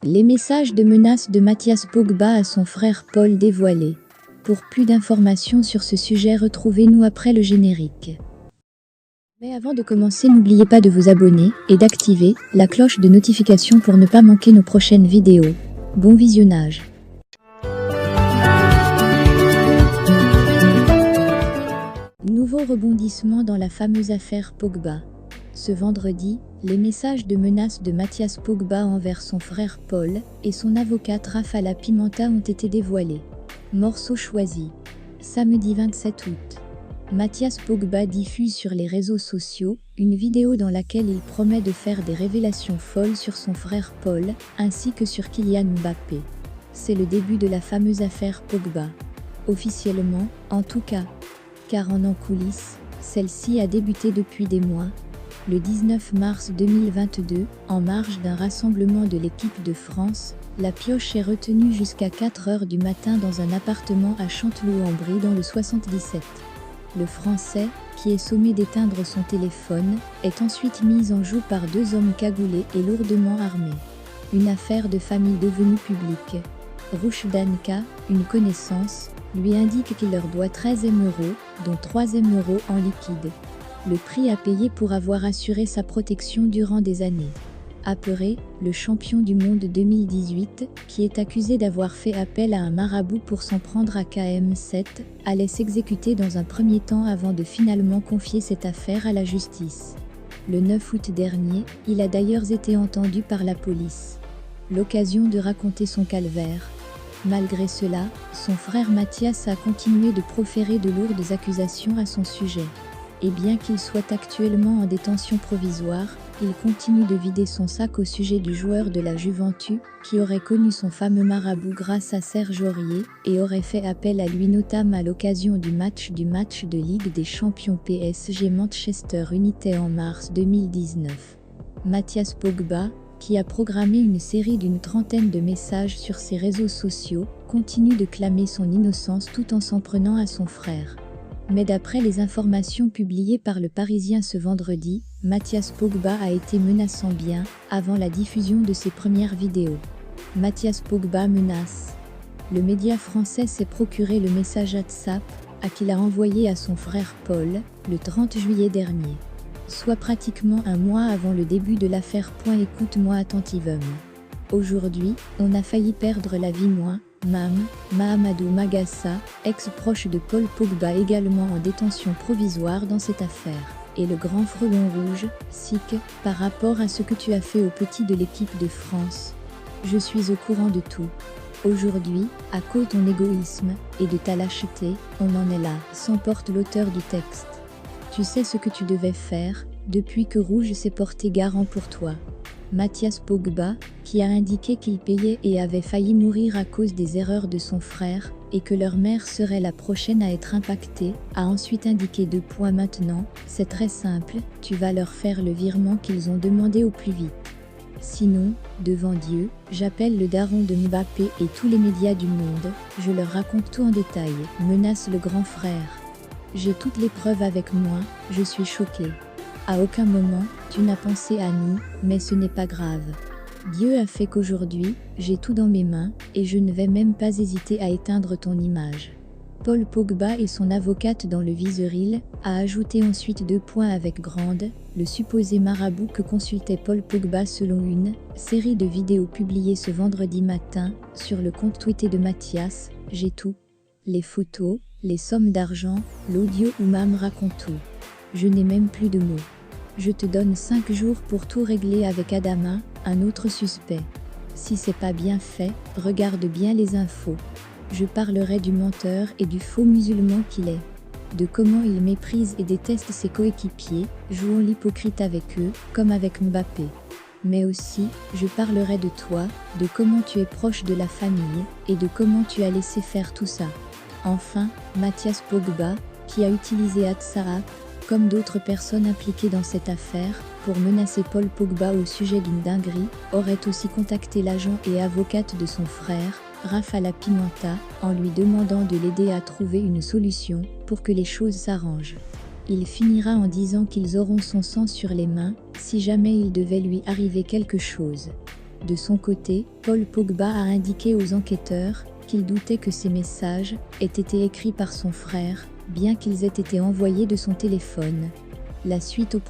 Les messages de menace de Mathias Pogba à son frère Paul dévoilés. Pour plus d'informations sur ce sujet, retrouvez-nous après le générique. Mais avant de commencer, n'oubliez pas de vous abonner et d'activer la cloche de notification pour ne pas manquer nos prochaines vidéos. Bon visionnage. Nouveau rebondissement dans la fameuse affaire Pogba. Ce vendredi, les messages de menace de Mathias Pogba envers son frère Paul et son avocate Raffaella Pimenta ont été dévoilés. Morceau choisi. Samedi 27 août. Mathias Pogba diffuse sur les réseaux sociaux une vidéo dans laquelle il promet de faire des révélations folles sur son frère Paul, ainsi que sur Kylian Mbappé. C'est le début de la fameuse affaire Pogba. Officiellement, en tout cas. Car en coulisses, celle-ci a débuté depuis des mois. Le 19 mars 2022, en marge d'un rassemblement de l'équipe de France, la pioche est retenue jusqu'à 4 heures du matin dans un appartement à Chanteloup-en-Brie dans le 77. Le Français, qui est sommé d'éteindre son téléphone, est ensuite mis en joue par deux hommes cagoulés et lourdement armés. Une affaire de famille devenue publique. Rouchdanka, une connaissance, lui indique qu'il leur doit 13 €, dont 3 € en liquide. Le prix à payer pour avoir assuré sa protection durant des années. Apeuré, le champion du monde 2018, qui est accusé d'avoir fait appel à un marabout pour s'en prendre à KM7, allait s'exécuter dans un premier temps avant de finalement confier cette affaire à la justice. Le 9 août dernier, il a d'ailleurs été entendu par la police. L'occasion de raconter son calvaire. Malgré cela, son frère Mathias a continué de proférer de lourdes accusations à son sujet. Et bien qu'il soit actuellement en détention provisoire, il continue de vider son sac au sujet du joueur de la Juventus, qui aurait connu son fameux marabout grâce à Serge Aurier, et aurait fait appel à lui notamment à l'occasion du match de Ligue des Champions PSG Manchester United en mars 2019. Mathias Pogba, qui a programmé une série d'une trentaine de messages sur ses réseaux sociaux, continue de clamer son innocence tout en s'en prenant à son frère. Mais d'après les informations publiées par le Parisien ce vendredi, Mathias Pogba a été menaçant bien avant la diffusion de ses premières vidéos. Mathias Pogba menace. Le média français s'est procuré le message WhatsApp qu'il a envoyé à son frère Paul le 30 juillet dernier. Soit pratiquement un mois avant le début de l'affaire. Écoute-moi attentivement. Aujourd'hui, on a failli perdre la vie moi, Mahamadou Magassa, ex-proche de Paul Pogba également en détention provisoire dans cette affaire, et le grand frelon rouge, Sick, par rapport à ce que tu as fait aux petits de l'équipe de France. Je suis au courant de tout. Aujourd'hui, à cause de ton égoïsme et de ta lâcheté, on en est là, s'emporte l'auteur du texte. Tu sais ce que tu devais faire, depuis que Rouge s'est porté garant pour toi. Mathias Pogba, qui a indiqué qu'il payait et avait failli mourir à cause des erreurs de son frère, et que leur mère serait la prochaine à être impactée, a ensuite indiqué maintenant, c'est très simple, tu vas leur faire le virement qu'ils ont demandé au plus vite. Sinon, devant Dieu, j'appelle le daron de Mbappé et tous les médias du monde, je leur raconte tout en détail, menace le grand frère. J'ai toutes les preuves avec moi, je suis choqué. À aucun moment, tu n'as pensé à nous, mais ce n'est pas grave. Dieu a fait qu'aujourd'hui, j'ai tout dans mes mains, et je ne vais même pas hésiter à éteindre ton image. Paul Pogba et son avocate dans le Viseril, a ajouté ensuite avec grande, le supposé marabout que consultait Paul Pogba selon une série de vidéos publiées ce vendredi matin, sur le compte Twitter de Mathias, j'ai tout. Les photos, les sommes d'argent, l'audio ou même raconte tout. Je n'ai même plus de mots. Je te donne 5 jours pour tout régler avec Adama, un autre suspect. Si c'est pas bien fait, regarde bien les infos. Je parlerai du menteur et du faux musulman qu'il est. De comment il méprise et déteste ses coéquipiers, jouant l'hypocrite avec eux, comme avec Mbappé. Mais aussi, je parlerai de toi, de comment tu es proche de la famille, et de comment tu as laissé faire tout ça. Enfin, Mathias Pogba, qui a utilisé WhatsApp, comme d'autres personnes impliquées dans cette affaire, pour menacer Paul Pogba au sujet d'une dinguerie, aurait aussi contacté l'agent et avocate de son frère, Raffaella Pimenta, en lui demandant de l'aider à trouver une solution pour que les choses s'arrangent. Il finira en disant qu'ils auront son sang sur les mains, si jamais il devait lui arriver quelque chose. De son côté, Paul Pogba a indiqué aux enquêteurs qu'il doutait que ces messages aient été écrits par son frère, bien qu'ils aient été envoyés de son téléphone. La suite au